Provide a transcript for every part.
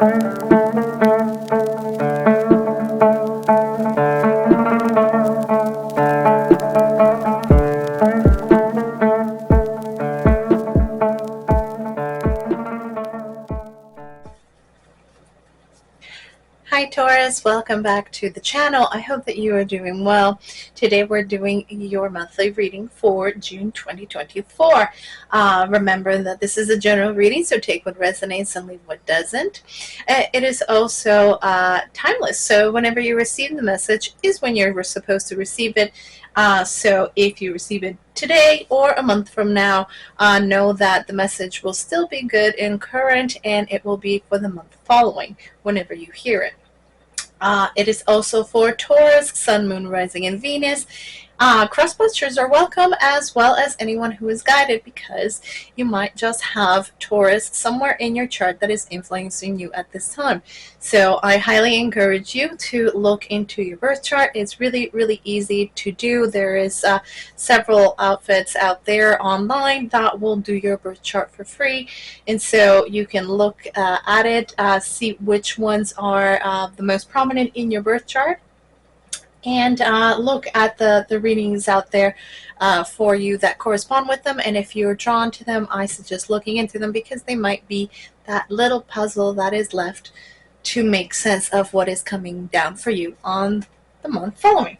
Hi Taurus, welcome back to the channel. I hope that you are doing well. Today we're doing your monthly reading for June 2024. Remember that this is a general reading, so take what resonates and leave what doesn't. It is also timeless, so whenever you receive the message is when you're supposed to receive it. So if you receive it today or a month from now, know that the message will still be good and current, and it will be for the month following whenever you hear it. It is also for Taurus, Sun, Moon, Rising, and Venus. Cross-watchers are welcome, as well as anyone who is guided, because you might just have Taurus somewhere in your chart that is influencing you at this time. So I highly encourage you to look into your birth chart. It's really, really easy to do. There is several outfits out there online that will do your birth chart for free. And so you can look at it, see which ones are the most prominent in your birth chart, and look at the readings out there for you that correspond with them. And if you're drawn to them, I suggest looking into them, because they might be that little puzzle that is left to make sense of what is coming down for you on the month following.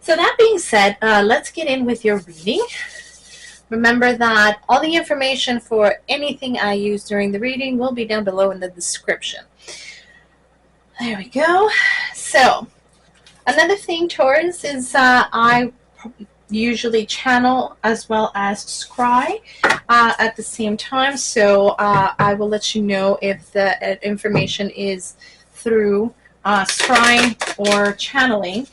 So that being said, let's get in with your reading. Remember that all the information for anything I use during the reading will be down below in the description. There we go. So another thing, Taurus, is I usually channel as well as scry at the same time. So I will let you know if the information is through scrying or channeling.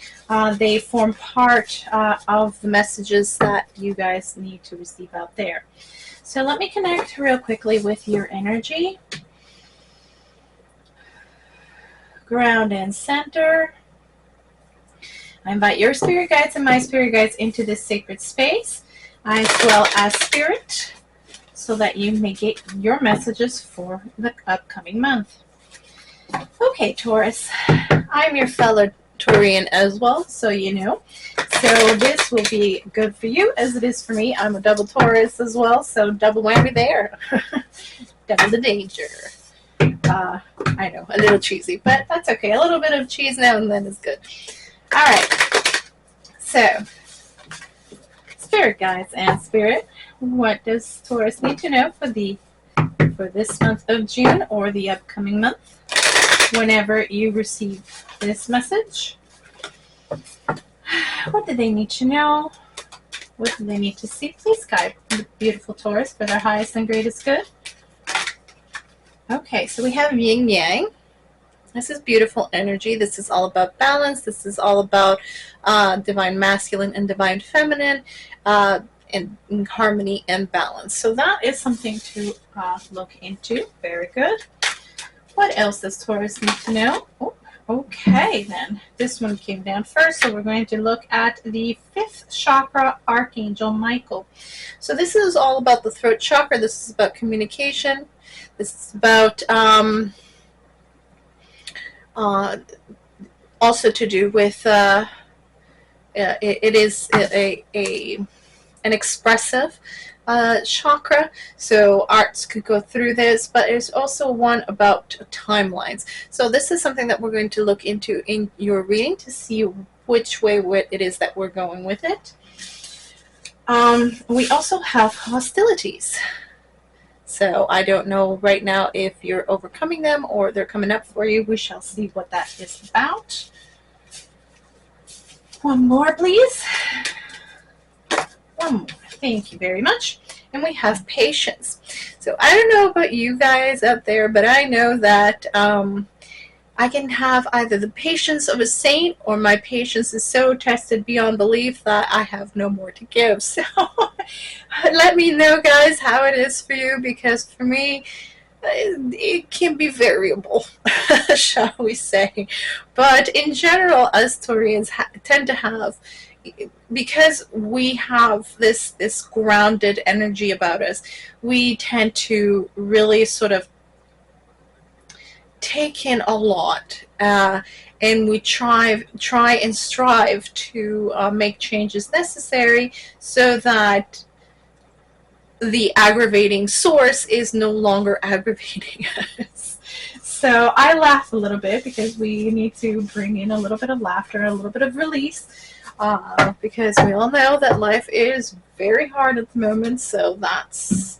They form part of the messages that you guys need to receive out there. So let me connect real quickly with your energy. Ground and center. I invite your spirit guides and my spirit guides into this sacred space, as well as spirit, so that you may get your messages for the upcoming month. Okay, Taurus, I'm your fellow Taurian as well, so you know. So this will be good for you as it is for me. I'm a double Taurus as well, so double whammy there. Double the danger. I know, a little cheesy, but that's okay. A little bit of cheese now and then is good. All right, so spirit guides and spirit, what does Taurus need to know for this month of June or the upcoming month? Whenever you receive this message, what do they need to know? What do they need to see? Please guide the beautiful Taurus for their highest and greatest good. Okay, so we have yin yang. This is beautiful energy. This is all about balance. This is all about divine masculine and divine feminine, and harmony and balance. So that is something to look into. Very good. What else does Taurus need to know? Oh, okay, then. This one came down first, so we're going to look at the 5th chakra, Archangel Michael. So this is all about the throat chakra. This is about communication. This is about also to do with it is an expressive chakra, so arts could go through this, but there's also one about timelines. So this is something that we're going to look into in your reading to see which way it is that we're going with it. We also have hostilities. So I don't know right now if you're overcoming them or they're coming up for you. We shall see what that is about. One more, please. One more. Thank you very much. And we have patience. So I don't know about you guys out there, but I know that I can have either the patience of a saint, or my patience is so tested beyond belief that I have no more to give. So let me know, guys, how it is for you, because for me, it can be variable, shall we say. But in general, us Taurians tend to have, because we have this grounded energy about us, we tend to really sort of take in a lot, and we try and strive to make changes necessary so that the aggravating source is no longer aggravating us. So I laugh a little bit because we need to bring in a little bit of laughter, a little bit of release, because we all know that life is very hard at the moment. So that's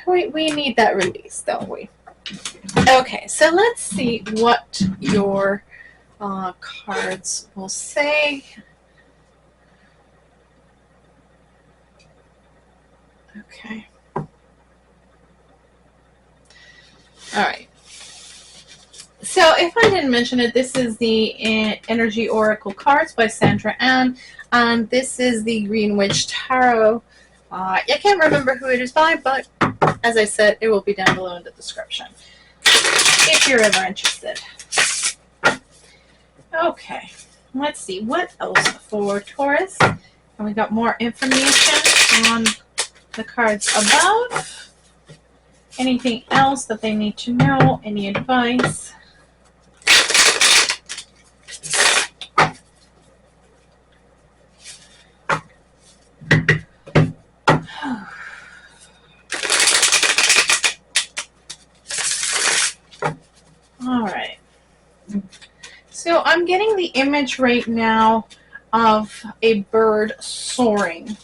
we need that release, don't we? Okay, so let's see what your cards will say. Okay. All right. So if I didn't mention it, this is the Energy Oracle cards by Sandra, and this is the Green Witch Tarot. I can't remember who it is by, but as I said, it will be down below in the description if you're ever interested. Okay, let's see what else for Taurus. And we got more information on the cards above. Anything else that they need to know? Any advice? All right. So I'm getting the image right now of a bird soaring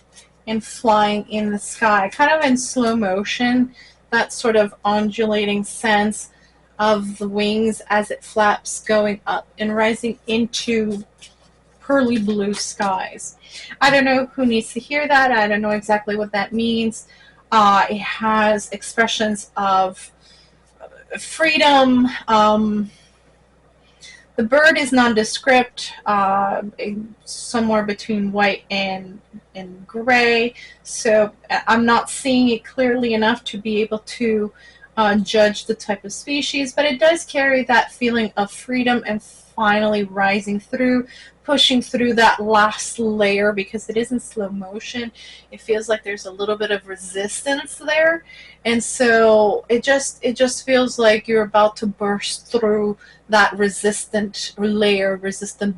and flying in the sky, kind of in slow motion, that sort of undulating sense of the wings as it flaps going up and rising into pearly blue skies. I don't know who needs to hear that. I don't know exactly what that means. It has expressions of freedom. The bird is nondescript, somewhere between white and gray, so I'm not seeing it clearly enough to be able to judge the type of species, but it does carry that feeling of freedom and finally rising through, pushing through that last layer, because it is in slow motion. It feels like there's a little bit of resistance there, and so it just feels like you're about to burst through that resistant layer, resistant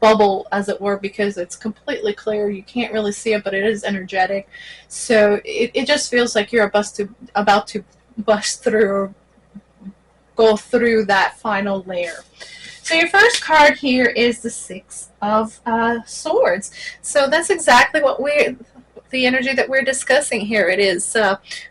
bubble, as it were, because it's completely clear. You can't really see it, but it is energetic. So it just feels like you're about to bust through or go through that final layer. So your first card here is the Six of Swords. So that's exactly what the energy that we're discussing here. It is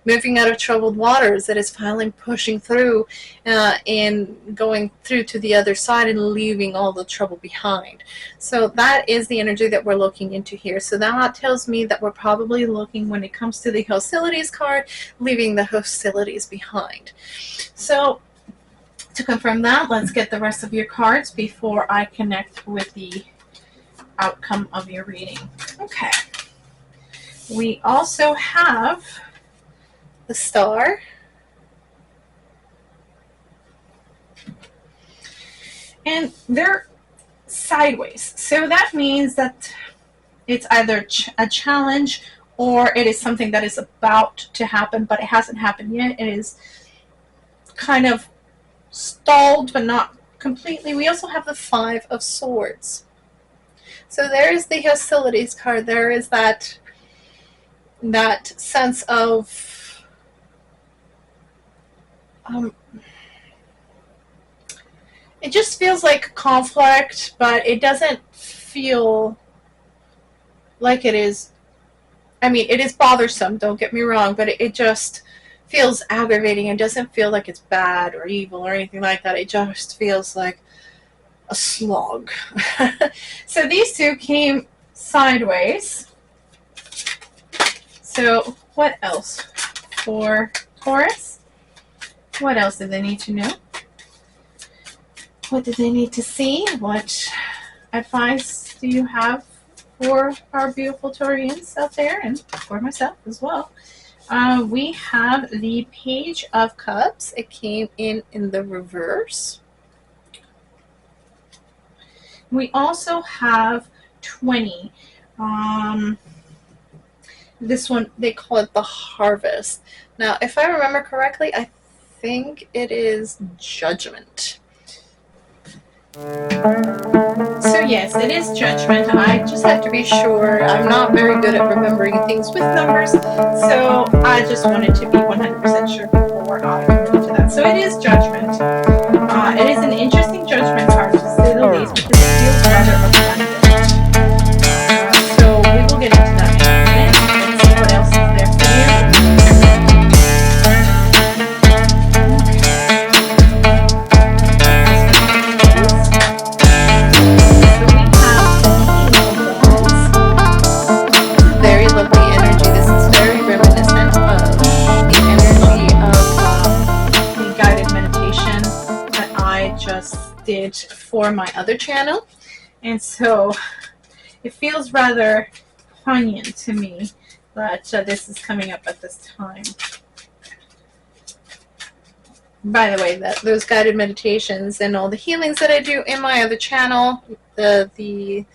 moving out of troubled waters. It is finally pushing through and going through to the other side and leaving all the trouble behind. So that is the energy that we're looking into here. So that tells me that we're probably looking, when it comes to the hostilities card, leaving the hostilities behind. So to confirm that, let's get the rest of your cards before I connect with the outcome of your reading. Okay. We also have the Star, and they're sideways. So that means that it's either a challenge or it is something that is about to happen, but it hasn't happened yet. It is kind of stalled, but not completely. We also have the Five of Swords. So there is the hostilities card. There is that sense of it just feels like conflict, but it doesn't feel like it is. I mean, it is bothersome, don't get me wrong, but it just feels aggravating. It doesn't feel like it's bad or evil or anything like that. It just feels like a slog. So these two came sideways. So what else for Taurus? What else do they need to know? What do they need to see? What advice do you have for our beautiful Taurians out there, and for myself as well? We have the Page of Cups. It came in the reverse. We also have 20. This one, they call it the Harvest. Now, if I remember correctly, I think it is Judgment. So yes, it is Judgment. I just have to be sure. I'm not very good at remembering things with numbers, so I just wanted to be 100% sure before I committed to that. So it is Judgment. It is an interesting Judgment card, to say the least, because it feels rather abundant. So we will get into that in a minute. Let's see what else is there for you. Very lovely energy. This is very reminiscent of the energy of the guided meditation that I just did for my other channel. And so it feels rather poignant to me that this is coming up at this time. By the way, those guided meditations and all the healings that I do in my other channel, it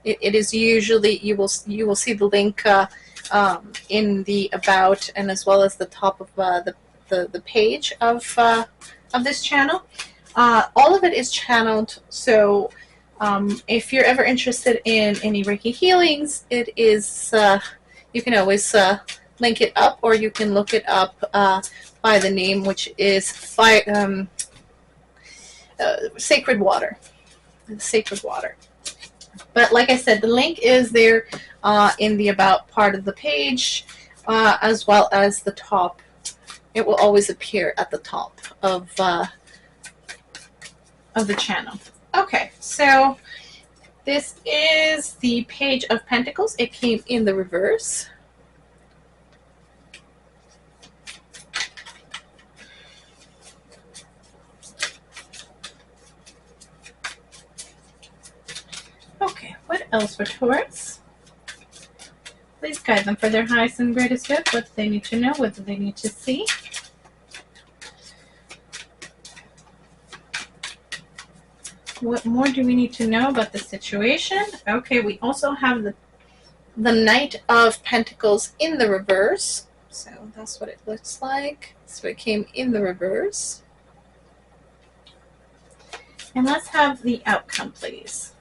is usually, you will see the link in the about, and as well as the top of the page of this channel. All of it is channeled, so if you're ever interested in any Reiki healings, it is you can always link it up, or you can look it up by the name, which is Sacred Water. Sacred Water. But like I said, the link is there in the about part of the page, as well as the top. It will always appear at the top of the channel. Okay, so this is the Page of Pentacles. It came in the reverse. Okay, what else for Taurus? Please guide them for their highest and greatest good. What do they need to know? What do they need to see? What more do we need to know about the situation? Okay, we also have the Knight of Pentacles in the reverse. So that's what it looks like. So it came in the reverse. And let's have the outcome, please.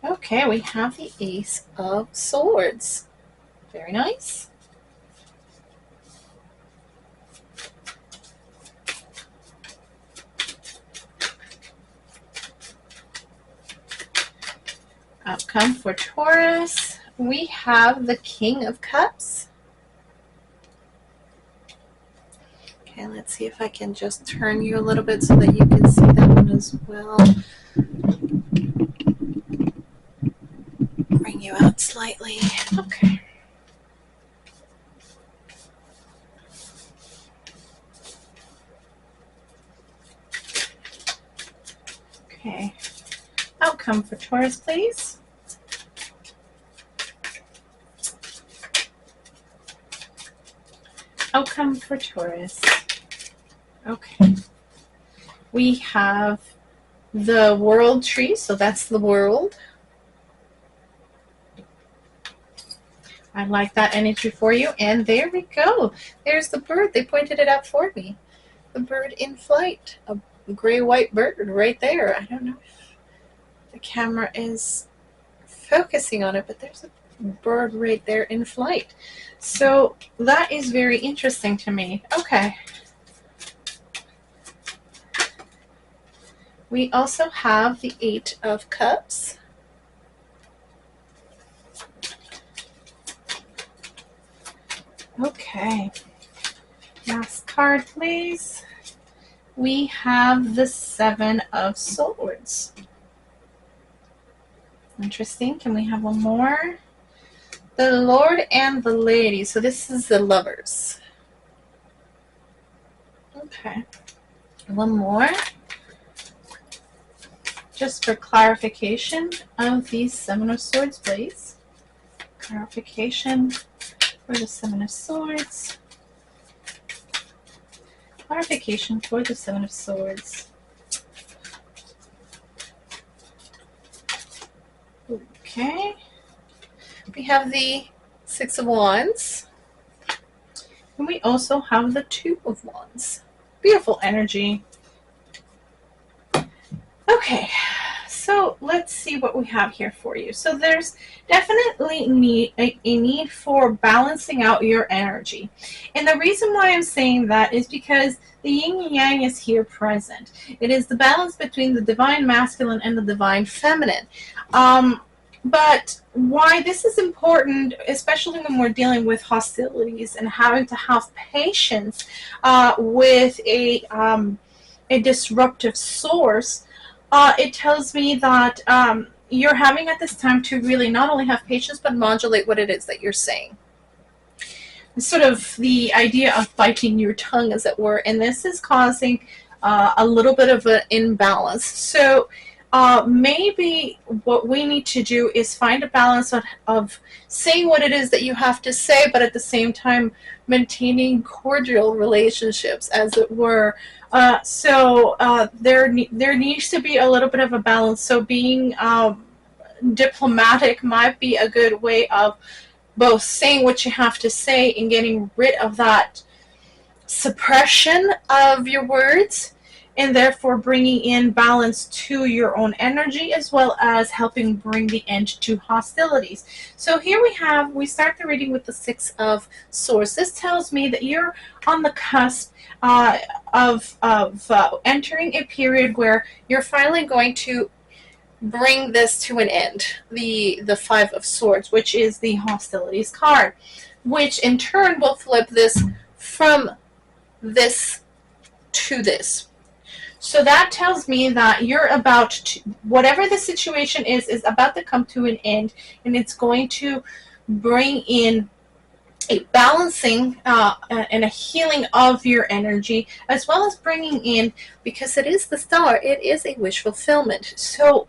Okay, we have the Ace of Swords. Very nice. Outcome for Taurus. We have the King of Cups. Okay, let's see if I can just turn you a little bit so that you can see that one as well. Bring you out slightly. Okay. Okay. Outcome for Taurus, please. Outcome for Taurus. Okay. We have the World Tree, so that's the world. I like that energy for you. And there we go. There's the bird. They pointed it out for me. The bird in flight. A gray-white bird right there. I don't know if the camera is focusing on it, but there's a bird right there in flight. So that is very interesting to me. Okay. We also have the Eight of Cups. Okay. Last card, please. We have the Seven of Swords. Interesting. Can we have one more? The Lord and the Lady. So this is the Lovers. Okay. One more. Just for clarification of the Seven of Swords, please. Clarification for the Seven of Swords. Clarification for the Seven of Swords. Okay. We have the Six of Wands. And we also have the Two of Wands. Beautiful energy. Okay, so let's see what we have here for you. So there's definitely a need for balancing out your energy. And the reason why I'm saying that is because the yin and yang is here present. It is the balance between the divine masculine and the divine feminine. But why this is important, especially when we're dealing with hostilities and having to have patience with a disruptive source, it tells me that you're having at this time to really not only have patience, but modulate what it is that you're saying. It's sort of the idea of biting your tongue, as it were, and this is causing a little bit of an imbalance. So maybe what we need to do is find a balance of saying what it is that you have to say, but at the same time maintaining cordial relationships, as it were. So there needs to be a little bit of a balance. So being diplomatic might be a good way of both saying what you have to say and getting rid of that suppression of your words, and therefore bringing in balance to your own energy, as well as helping bring the end to hostilities. So here we start the reading with the Six of Swords. This tells me that you're on the cusp of entering a period where you're finally going to bring this to an end. The Five of Swords, which is the hostilities card, which in turn will flip this from this to this. So that tells me that you're about to, whatever the situation is about to come to an end, and it's going to bring in a balancing and a healing of your energy, as well as bringing in, because it is the Star, it is a wish fulfillment. So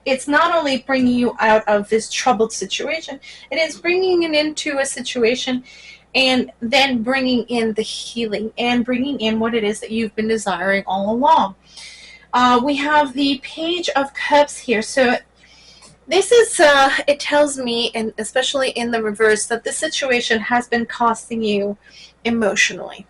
it's not only bringing you out of this troubled situation, it is bringing it into a situation and then bringing in the healing and bringing in what it is that you've been desiring all along. We have the Page of Cups here. So this is, it tells me, and especially in the reverse, that this situation has been costing you emotionally.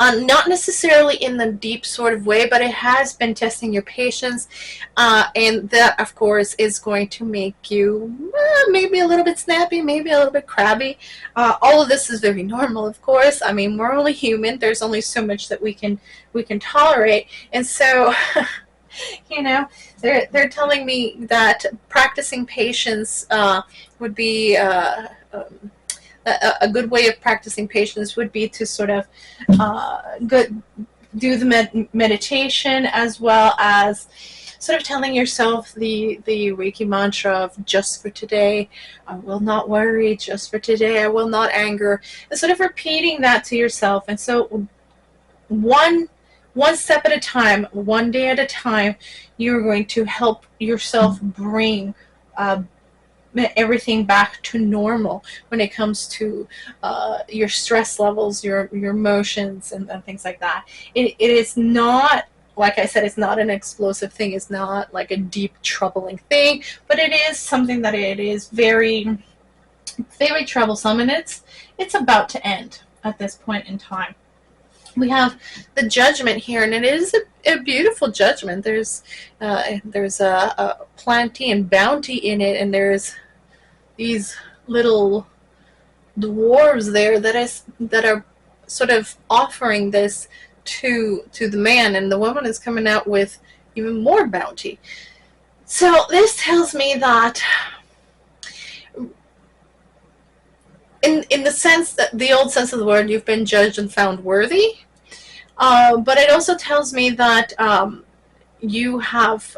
Not necessarily in the deep sort of way, but it has been testing your patience, and that, of course, is going to make you maybe a little bit snappy, maybe a little bit crabby. All of this is very normal, of course. I mean, we're only human. There's only so much that we can tolerate, and so you know, they're telling me that practicing patience would be a good way of practicing patience would be to sort of do the meditation, as well as sort of telling yourself the Reiki mantra of just for today, I will not worry, just for today, I will not anger, and sort of repeating that to yourself. And so one step at a time, one day at a time, you're going to help yourself bring everything back to normal when it comes to your stress levels, your emotions, and things like that. It is not, like I said, it's not an explosive thing. It's not like a deep troubling thing, but it is something that it is very, very troublesome, and it's about to end at this point in time. We have the Judgment here, and it is a beautiful judgment. There's a plenty and bounty in it, and there's these little dwarves there that are sort of offering this to the man, and the woman is coming out with even more bounty. So this tells me that in the sense that the old sense of the word, you've been judged and found worthy, but it also tells me that you have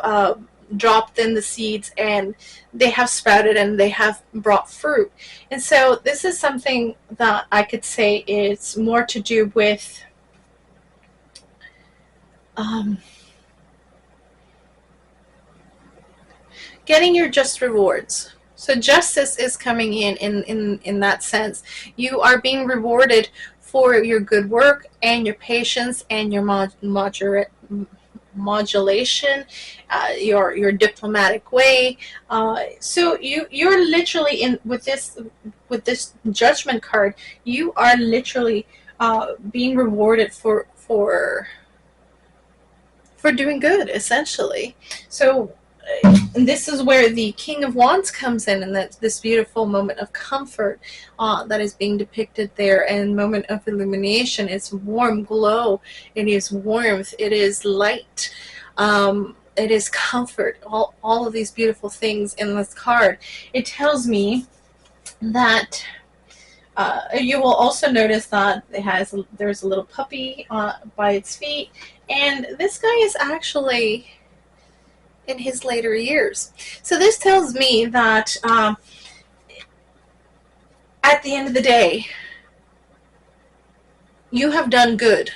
dropped in the seeds and they have sprouted and they have brought fruit. And so this is something that I could say is more to do with getting your just rewards. So justice is coming in that sense. You are being rewarded for your good work and your patience and your modulation, your diplomatic way. So you're literally in with this Judgment card. You are literally being rewarded for doing good, essentially. So and this is where the King of Wands comes in, and that's this beautiful moment of comfort that is being depicted there, and moment of illumination. It's warm glow, it is warmth, it is light, it is comfort, all of these beautiful things in this card. It tells me that you will also notice that there's a little puppy by its feet, and this guy is actually in his later years. So this tells me that at the end of the day, you have done good,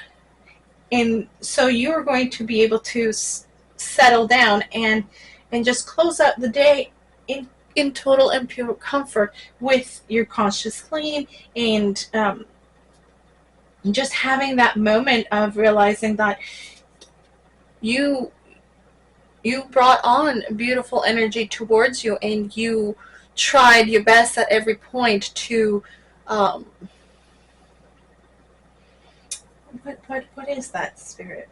and so you are going to be able to settle down and just close out the day in total and pure comfort, with your conscience clean, and just having that moment of realizing that you brought on beautiful energy towards you, and you tried your best at every point to what is that, spirit?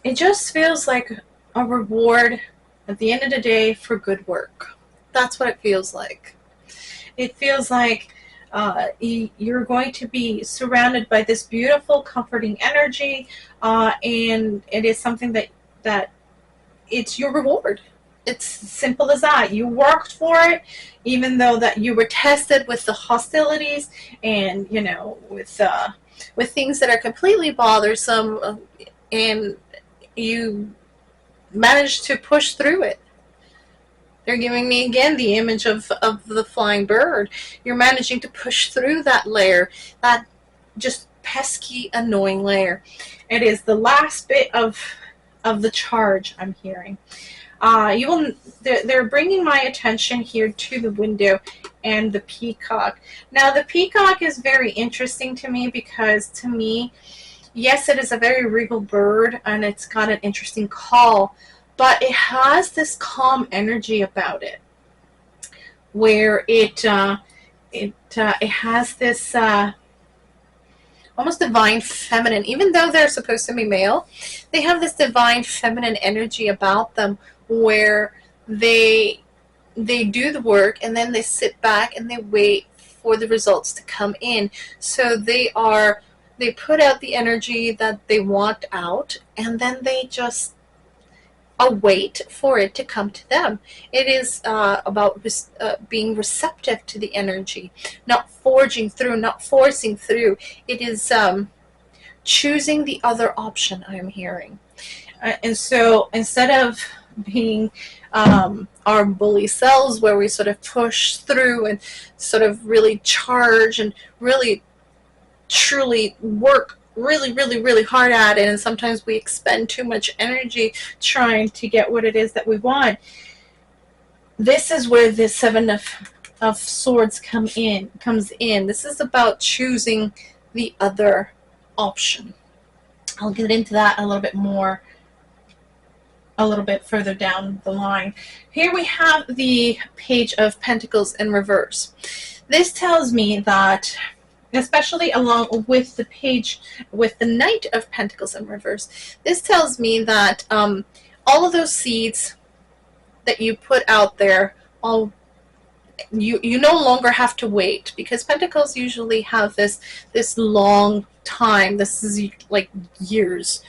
It just feels like a reward at the end of the day for good work. That's what it feels like. It feels like you're going to be surrounded by this beautiful, comforting energy, and it is something that it's your reward. It's simple as that. You worked for it, even though that you were tested with the hostilities, and with things that are completely bothersome, and you managed to push through it. They're giving me again the image of the flying bird. You're managing to push through that layer, that just pesky, annoying layer. It is the last bit of the charge I'm hearing. They're bringing my attention here to the window and the peacock. Now, the peacock is very interesting to me because, to me, yes, it is a very regal bird, and it's got an interesting call, but it has this calm energy about it, where it has this almost divine feminine. Even though they're supposed to be male, they have this divine feminine energy about them, where they do the work and then they sit back and they wait for the results to come in. So they put out the energy that they want out, and then they just await for it to come to them. It is about being receptive to the energy, not forging through, not forcing through. It is choosing the other option, I'm hearing. And so instead of being our bully selves, where we sort of push through and sort of really charge and really truly work really hard at it, and sometimes we expend too much energy trying to get what it is that we want. This is where the Seven of Swords comes in. This is about choosing the other option. I'll get into that a little bit more a little bit further down the line. Here we have the Page of Pentacles in reverse. This tells me that, especially along with the page with the Knight of Pentacles in reverse, this tells me that all of those seeds that you put out there, you no longer have to wait, because Pentacles usually have this long time. This is like years.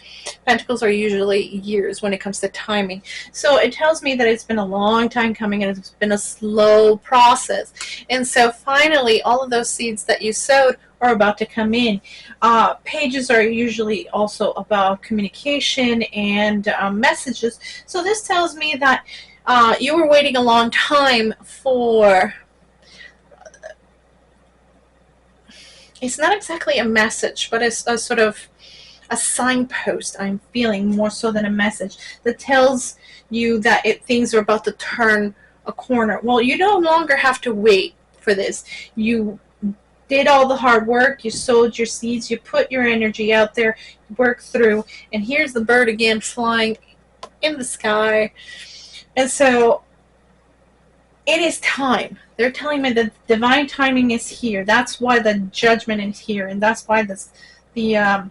Pentacles are usually years when it comes to timing. So it tells me that it's been a long time coming, and it's been a slow process. And so finally, all of those seeds that you sowed are about to come in. Pages are usually also about communication and messages. So this tells me that you were waiting a long time for, it's not exactly a message, but it's a sort of a signpost, I'm feeling, more so than a message, that tells you that things are about to turn a corner. Well, you no longer have to wait for this. You did all the hard work, you sowed your seeds, you put your energy out there, you worked through, and here's the bird again flying in the sky. And so it is time. They're telling me that divine timing is here. That's why the judgment is here, and that's why the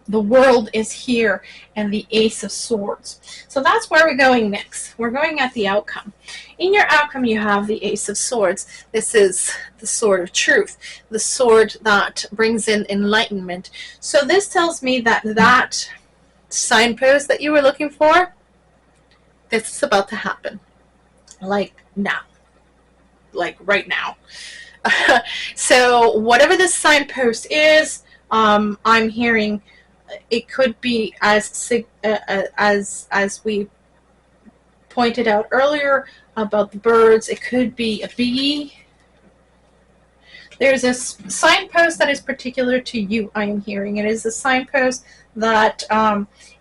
world is here, and the Ace of Swords. So that's where we're going next. We're going at the outcome. In your outcome, you have the Ace of Swords. This is the sword of truth, the sword that brings in enlightenment. So this tells me that that signpost that you were looking for, this is about to happen. Like now. Like right now. So whatever this signpost is, I'm hearing it could be as we pointed out earlier about the birds. It could be a bee. There's a signpost that is particular to you, I am hearing. It is a signpost that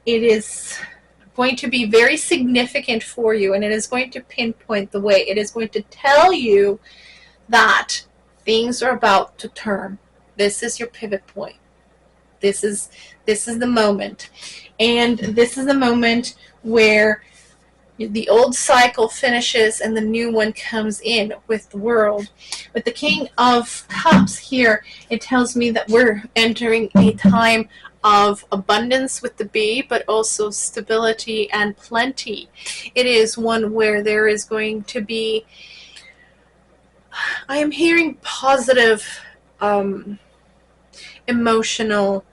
it is going to be very significant for you, and it is going to pinpoint the way. It is going to tell you that things are about to turn. This is your pivot point. This is the moment. And this is the moment where the old cycle finishes and the new one comes in with the world. With the King of Cups here, it tells me that we're entering a time of abundance with the bee, but also stability and plenty. It is one where there is going to be, I am hearing positive emotional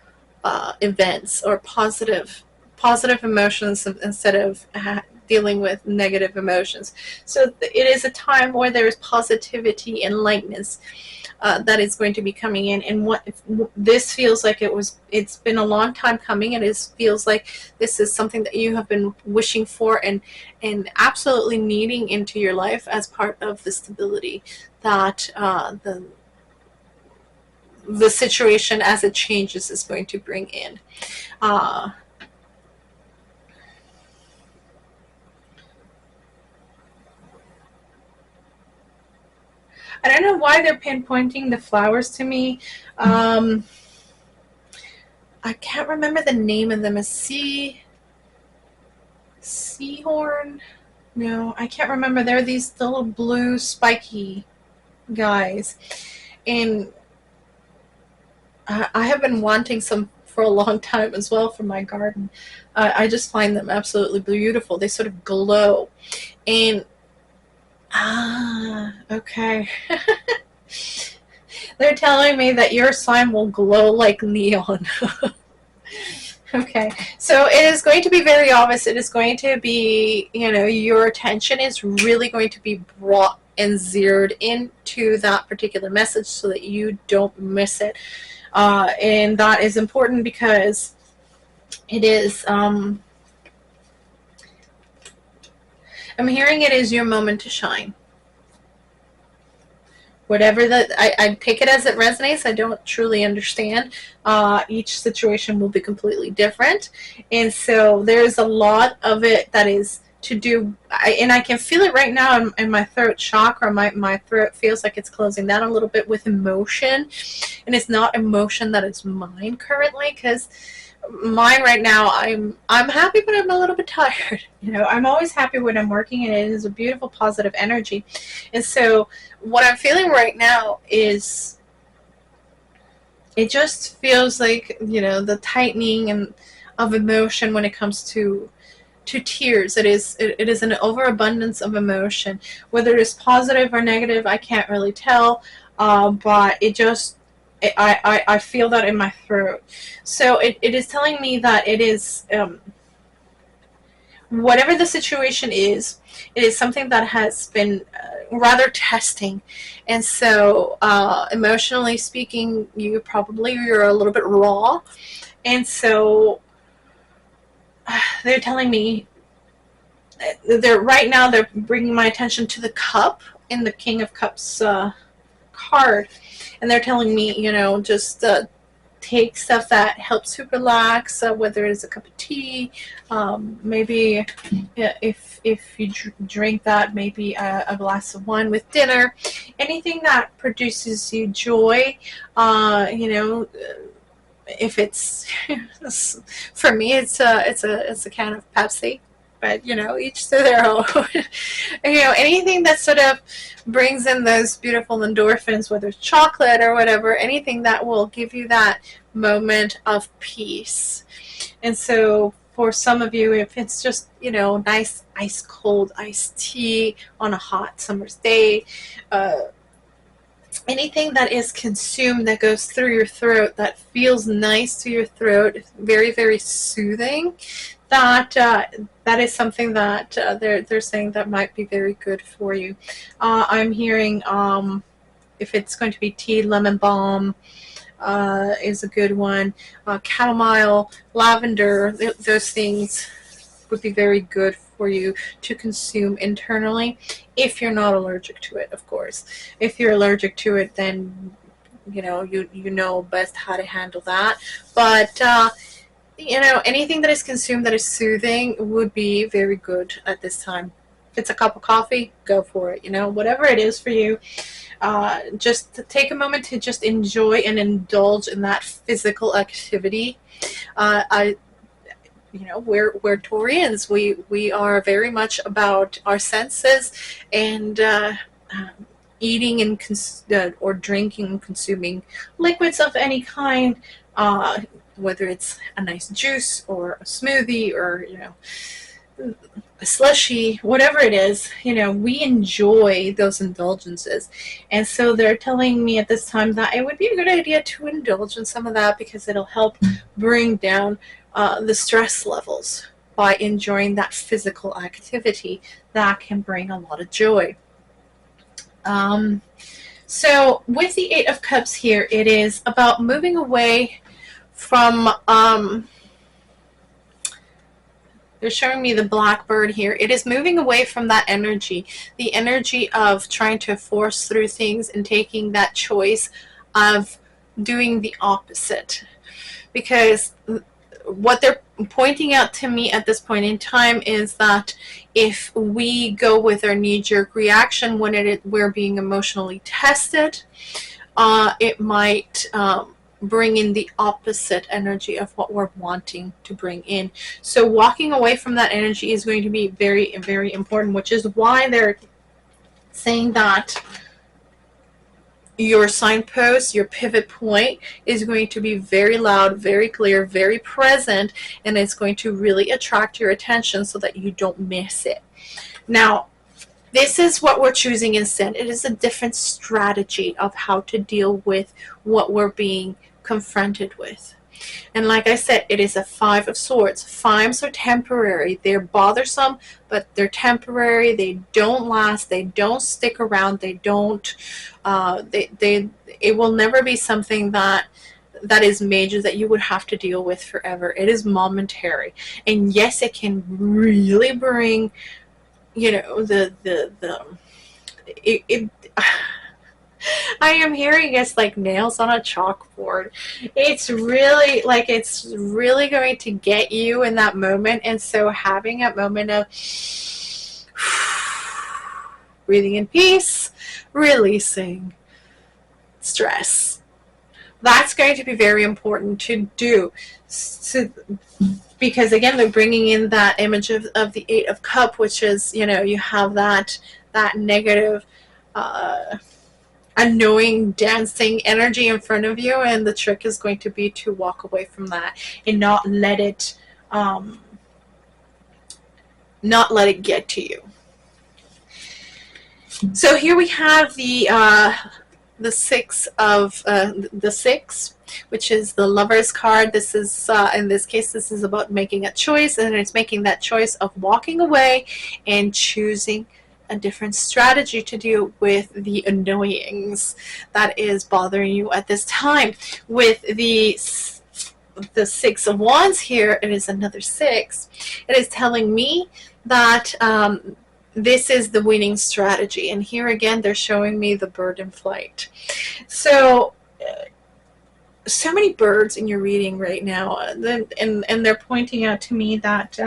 events, or positive emotions instead of dealing with negative emotions. So it is a time where there is positivity and lightness that is going to be coming in. And what this feels like, it's been a long time coming, and it feels like this is something that you have been wishing for and absolutely needing into your life as part of the stability that the situation as it changes is going to bring in. I don't know why they're pinpointing the flowers to me. I can't remember the name of them. A seahorn? No, I can't remember. They're these little blue spiky guys. And I have been wanting some for a long time as well for my garden. I just find them absolutely beautiful. They sort of glow. And okay. They're telling me that your sign will glow like neon. Okay, so it is going to be very obvious. It is going to be, your attention is really going to be brought and zeroed into that particular message so that you don't miss it. And that is important because it is, I'm hearing it is your moment to shine. Whatever that, I take it as it resonates. I don't truly understand. Each situation will be completely different. And so there's a lot of it that is to do, and I can feel it right now in my throat chakra. My throat feels like it's closing down a little bit with emotion. And it's not emotion that is mine currently, because mine right now, I'm happy, but I'm a little bit tired. I'm always happy when I'm working, and it is a beautiful positive energy. And so what I'm feeling right now is, it just feels like, the tightening and of emotion when it comes to tears. It is an overabundance of emotion. Whether it is positive or negative, I can't really tell, but it just, I feel that in my throat. So it is telling me that it is, whatever the situation is, it is something that has been rather testing. And so emotionally speaking, you're a little bit raw. And so they're telling me, right now they're bringing my attention to the cup in the King of Cups card. And they're telling me, just take stuff that helps you relax, whether it's a cup of tea, maybe if you drink that, maybe a glass of wine with dinner, anything that produces you joy. You know, if it's for me, it's a can of Pepsi. But you know, each to their own. You know, anything that sort of brings in those beautiful endorphins, whether it's chocolate or whatever, anything that will give you that moment of peace. And so for some of you, if it's just, you know, nice ice cold iced tea on a hot summer's day, anything that is consumed that goes through your throat that feels nice to your throat, very, very soothing, that that is something that they're saying that might be very good for you. I'm hearing if it's going to be tea, lemon balm is a good one. Chamomile, lavender, those things would be very good for you to consume internally, if you're not allergic to it, of course. If you're allergic to it, then you know best how to handle that. But you know, anything that is consumed that is soothing would be very good at this time. If it's a cup of coffee, go for it. You know, whatever it is for you, just take a moment to just enjoy and indulge in that physical activity. You know, we're Taurians. We are very much about our senses, and eating and or drinking and consuming liquids of any kind, whether it's a nice juice or a smoothie or, you know, a slushy, whatever it is, you know, we enjoy those indulgences. And so they're telling me at this time that it would be a good idea to indulge in some of that, because it'll help bring down the stress levels by enjoying that physical activity that can bring a lot of joy. So with the Eight of Cups here, it is about moving away from, they're showing me the blackbird here. It is moving away from that energy, the energy of trying to force through things and taking that choice of doing the opposite. Because what they're pointing out to me at this point in time is that if we go with our knee-jerk reaction when we're being emotionally tested, it might bring in the opposite energy of what we're wanting to bring in. So walking away from that energy is going to be very, very important, which is why they're saying that your signpost, your pivot point, is going to be very loud, very clear, very present, and it's going to really attract your attention so that you don't miss it. Now, this is what we're choosing instead. It is a different strategy of how to deal with what we're being confronted with. And like I said, it is a Five of Swords. Fives are temporary. They're bothersome, but they're temporary. They don't last. They don't stick around. They don't, it will never be something that is major that you would have to deal with forever. It is momentary. And yes, it can really bring, you know, I am hearing it's like nails on a chalkboard. It's really like, it's really going to get you in that moment. And so having a moment of breathing in peace, releasing stress, that's going to be very important to do. So, because again, they're bringing in that image of the Eight of Cups, which is, you know, you have that negative, annoying dancing energy in front of you, and the trick is going to be to walk away from that and not let it get to you. So here we have the Six, which is the Lover's card. This is in this case, this is about making a choice, and it's making that choice of walking away and choosing a different strategy to deal with the annoyings that is bothering you at this time. With the Six of Wands here, it is another six. It is telling me that this is the winning strategy. And here again, they're showing me the bird in flight. So so many birds in your reading right now, and they're pointing out to me that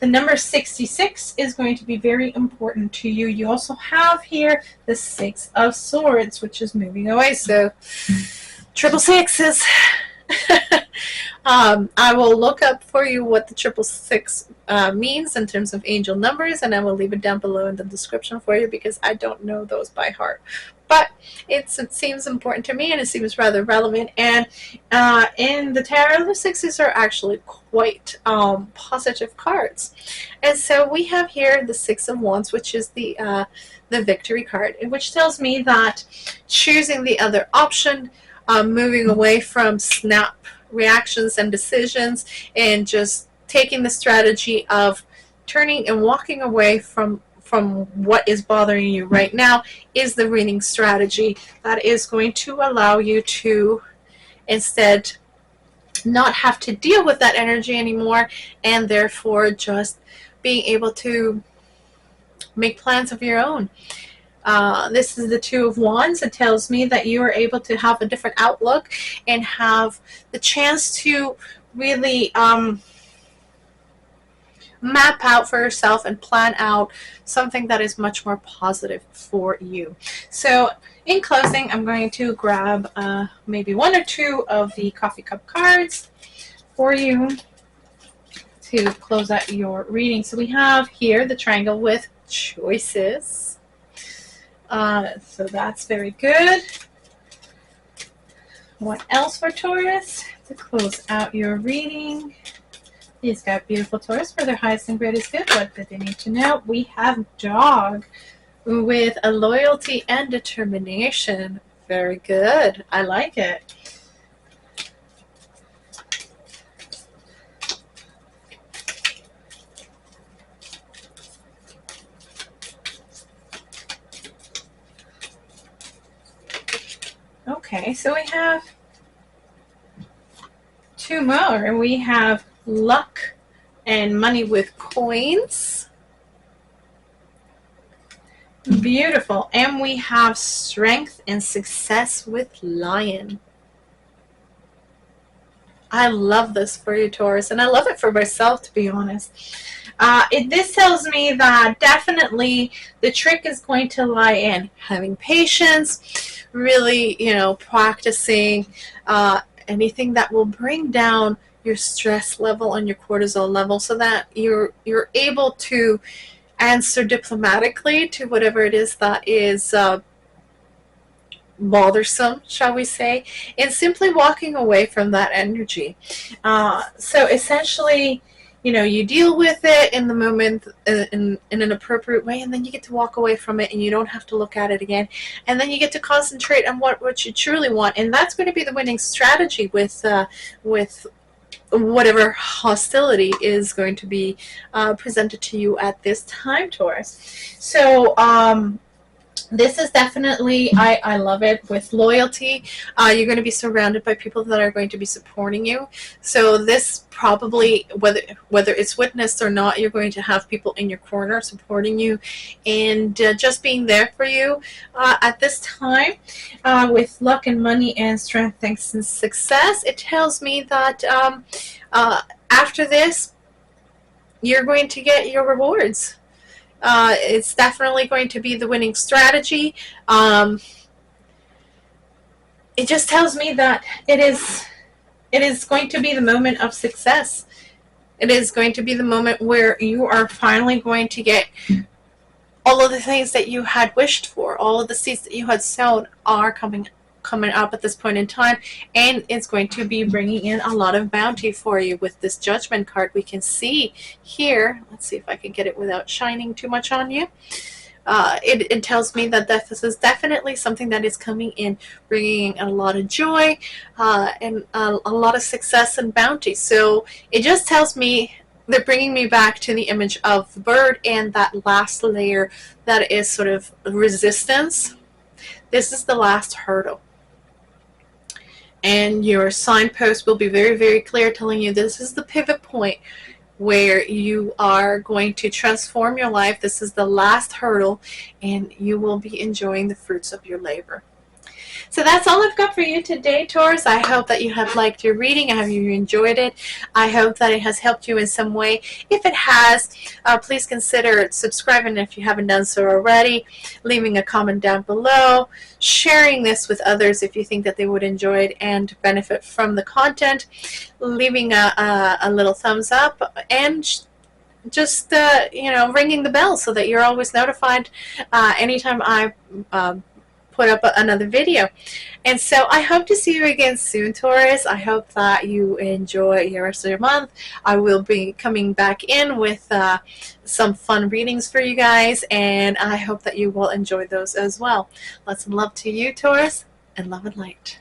the number 66 is going to be very important to you. You also have here the 6 of Swords, which is moving away. So, triple sixes. I will look up for you what the 666 means in terms of angel numbers, and I will leave it down below in the description for you because I don't know those by heart. But it seems important to me, and it seems rather relevant. And in the tarot, the sixes are actually quite positive cards. And so we have here the 6 of Wands, which is the victory card, which tells me that choosing the other option, moving away from snap reactions and decisions, and just taking the strategy of turning and walking away from what is bothering you right now is the winning strategy that is going to allow you to instead not have to deal with that energy anymore, and therefore just being able to make plans of your own. This is the 2 of Wands. It tells me that you are able to have a different outlook and have the chance to really map out for yourself and plan out something that is much more positive for you. So in closing, I'm going to grab maybe 1 or 2 of the coffee cup cards for you to close out your reading. So we have here the triangle with choices. So that's very good. What else for Taurus to close out your reading? These got beautiful Taurus for their highest and greatest good. What do they need to know? We have dog with a loyalty and determination. Very good. I like it. Okay, so we have 2 more. We have luck and money with coins. Beautiful. And we have strength and success with lion. I love this for you, Taurus, and I love it for myself, to be honest. This tells me that definitely the trick is going to lie in having patience, really, practicing anything that will bring down your stress level and your cortisol level so that you're able to answer diplomatically to whatever it is that is bothersome, shall we say, and simply walking away from that energy. So essentially, you deal with it in the moment in an appropriate way, and then you get to walk away from it and you don't have to look at it again. And then you get to concentrate on what you truly want. And that's going to be the winning strategy with whatever hostility is going to be presented to you at this time, Taurus. So, this is definitely, I love it, with loyalty. You're going to be surrounded by people that are going to be supporting you. So this probably, whether it's witnessed or not, you're going to have people in your corner supporting you and just being there for you at this time. With luck and money and strength, thanks and success, it tells me that after this, you're going to get your rewards. It's definitely going to be the winning strategy. It just tells me that it is going to be the moment of success. It is going to be the moment where you are finally going to get all of the things that you had wished for. All of the seeds that you had sown are coming up at this point in time, and it's going to be bringing in a lot of bounty for you with this Judgment card. We can see here, let's see if I can get it without shining too much on you. It tells me that this is definitely something that is coming in, bringing a lot of joy and a lot of success and bounty. So it just tells me they're bringing me back to the image of the bird and that last layer that is sort of resistance. This is the last hurdle. And your signpost will be very, very clear, telling you this is the pivot point where you are going to transform your life. This is the last hurdle, and you will be enjoying the fruits of your labor. So that's all I've got for you today, Taurus. I hope that you have liked your reading. I hope you enjoyed it. I hope that it has helped you in some way. If it has, please consider subscribing if you haven't done so already, leaving a comment down below, sharing this with others if you think that they would enjoy it and benefit from the content, leaving a little thumbs up, and just ringing the bell so that you're always notified anytime I put up another video. And so I hope to see you again soon, Taurus. I hope that you enjoy the rest of your month. I will be coming back in with some fun readings for you guys, and I hope that you will enjoy those as well. Lots of love to you, Taurus, and love and light.